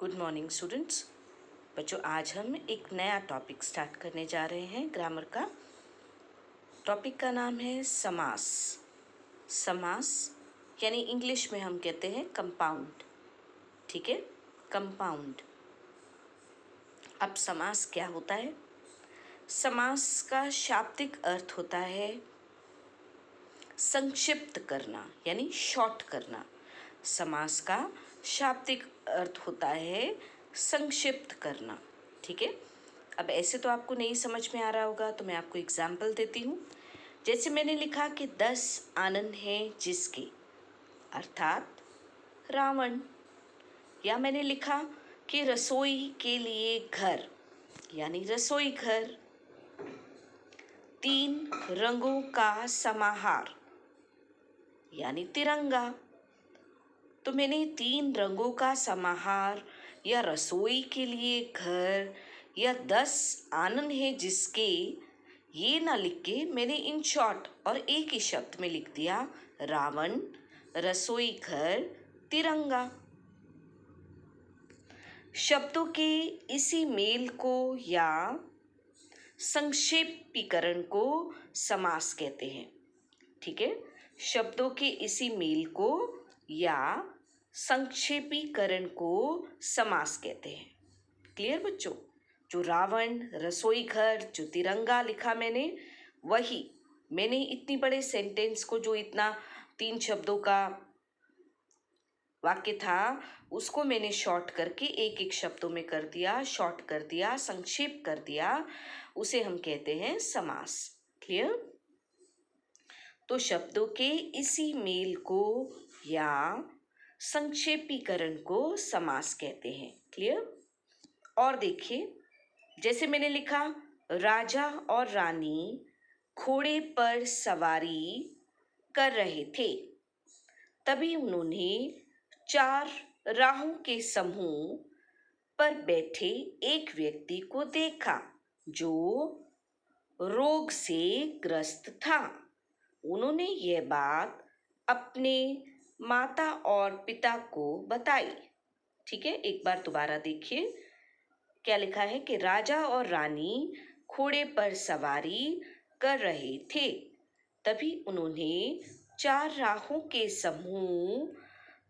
Good morning students. बच्चों, आज हम एक नया टॉपिक स्टार्ट करने जा रहे हैं ग्रामर का। टॉपिक का नाम है समास। समास यानी इंग्लिश में हम कहते हैं कंपाउंड। ठीक है, कंपाउंड। अब समास क्या होता है? समास का शाब्दिक अर्थ होता है संक्षिप्त करना यानी शॉर्ट करना। समास का शाब्दिक अर्थ होता है संक्षिप्त करना। ठीक है, अब ऐसे तो आपको नहीं समझ में आ रहा होगा, तो मैं आपको एग्जाम्पल देती हूँ। जैसे मैंने लिखा कि 10 आनन हैं जिसके, अर्थात रावण। या मैंने लिखा कि रसोई के लिए घर यानी रसोई घर। 3 रंगों का समाहार यानी तिरंगा। तो मैंने 3 रंगों का समाहार या रसोई के लिए घर या 10 आनन है जिसके, ये ना लिख के मैंने इन शॉर्ट और एक ही शब्द में लिख दिया रावण, रसोई घर, तिरंगा। शब्दों के इसी मेल को या संक्षेपीकरण को समास कहते हैं। ठीक है, शब्दों के इसी मेल को या संक्षेपीकरण को समास कहते हैं। क्लियर बच्चों? जो रावण, रसोई घर, जो तिरंगा लिखा मैंने, वही मैंने इतनी बड़े सेंटेंस को, जो इतना 3 शब्दों का वाक्य था, उसको मैंने शॉर्ट करके एक एक शब्दों में कर दिया, शॉर्ट कर दिया, संक्षेप कर दिया। उसे हम कहते हैं समास। क्लियर? तो शब्दों के इसी मेल को या संक्षेपीकरण को समास कहते हैं। क्लियर? और देखिए, जैसे मैंने लिखा राजा और रानी घोड़े पर सवारी कर रहे थे, तभी उन्होंने 4 राहों के समूह पर बैठे एक व्यक्ति को देखा जो रोग से ग्रस्त था। उन्होंने यह बात अपने माता और पिता को बताई। ठीक है, एक बार दोबारा देखिए क्या लिखा है कि राजा और रानी घोड़े पर सवारी कर रहे थे, तभी उन्होंने 4 राहों के समूह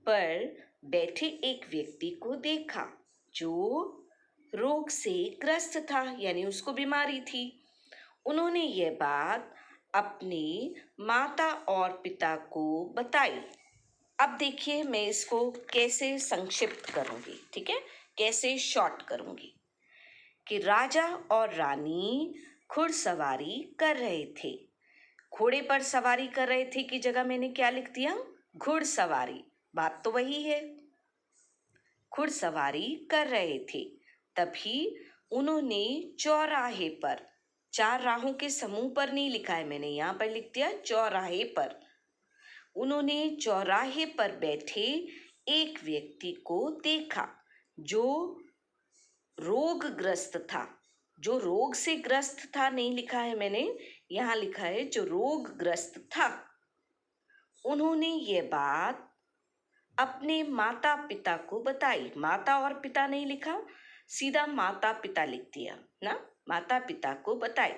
पर बैठे एक व्यक्ति को देखा जो रोग से ग्रस्त था यानी उसको बीमारी थी। उन्होंने यह बात अपने माता और पिता को बताई। अब देखिए मैं इसको कैसे संक्षिप्त करूंगी। ठीक है, कैसे शॉर्ट करूंगी कि राजा और रानी घुड़सवारी कर रहे थे। घोड़े पर सवारी कर रहे थे की जगह मैंने क्या लिख दिया? घुड़सवारी। बात तो वही है, घुड़सवारी कर रहे थे, तभी उन्होंने चौराहे पर, 4 राहों के समूह पर नहीं लिखा है मैंने, यहाँ पर लिख दिया चौराहे पर। उन्होंने चौराहे पर बैठे एक व्यक्ति को देखा जो रोगग्रस्त था। जो रोग से ग्रस्त था नहीं लिखा है मैंने, यहाँ लिखा है जो रोगग्रस्त था। उन्होंने ये बात अपने माता पिता को बताई। माता और पिता नहीं लिखा, सीधा माता पिता लिख दिया ना, माता पिता को बताई।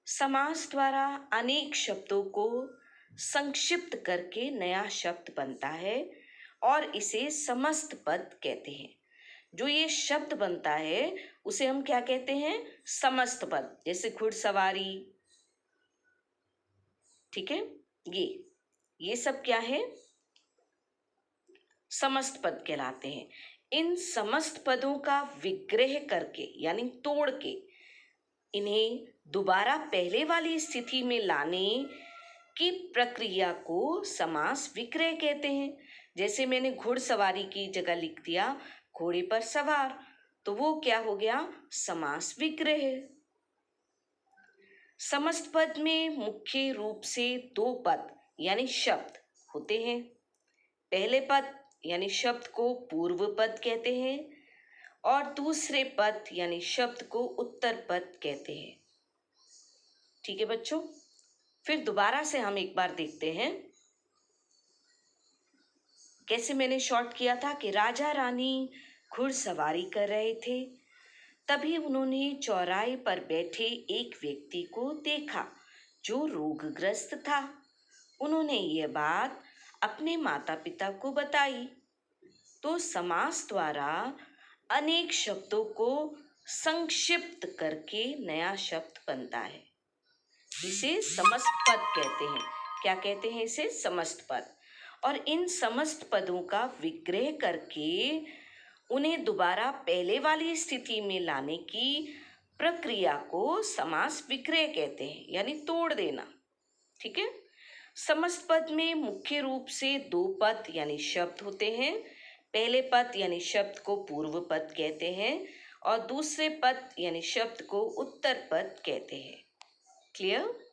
समास द्वारा अनेक शब्दों को संक्षिप्त करके नया शब्द बनता है और इसे समस्त पद कहते हैं। जो ये शब्द बनता है उसे हम क्या कहते हैं? समस्त पद। जैसे घुड़सवारी, ठीक है, ये सब क्या है? समस्त पद कहलाते हैं। इन समस्त पदों का विग्रह करके यानी तोड़ के इन्हें दोबारा पहले वाली स्थिति में लाने की प्रक्रिया को समास विग्रह कहते हैं। जैसे मैंने घुड़सवारी की जगह लिख दिया घोड़े पर सवार, तो वो क्या हो गया? समास विग्रह। समस्त पद में मुख्य रूप से 2 पद यानी शब्द होते हैं। पहले पद यानी शब्द को पूर्व पद कहते हैं और दूसरे पद यानी शब्द को उत्तर पद कहते हैं। ठीक है बच्चों, फिर दोबारा से हम एक बार देखते हैं। कैसे मैंने शॉर्ट किया था कि राजा रानी घुड़सवारी कर रहे थे, तभी उन्होंने चौराहे पर बैठे एक व्यक्ति को देखा जो रोगग्रस्त था। उन्होंने ये बात अपने माता पिता को बताई। तो समास द्वारा अनेक शब्दों को संक्षिप्त करके नया शब्द बनता है। इसे समस्त पद कहते हैं। क्या कहते हैं इसे? समस्त पद। और इन समस्त पदों का विग्रह करके उन्हें दोबारा पहले वाली स्थिति में लाने की प्रक्रिया को समास विग्रह कहते हैं, यानी तोड़ देना। ठीक है। समस्त पद में मुख्य रूप से दो पद यानी शब्द होते हैं। पहले पद यानी शब्द को पूर्व पद कहते हैं और दूसरे पद यानी शब्द को उत्तर पद कहते हैं। क्लियर?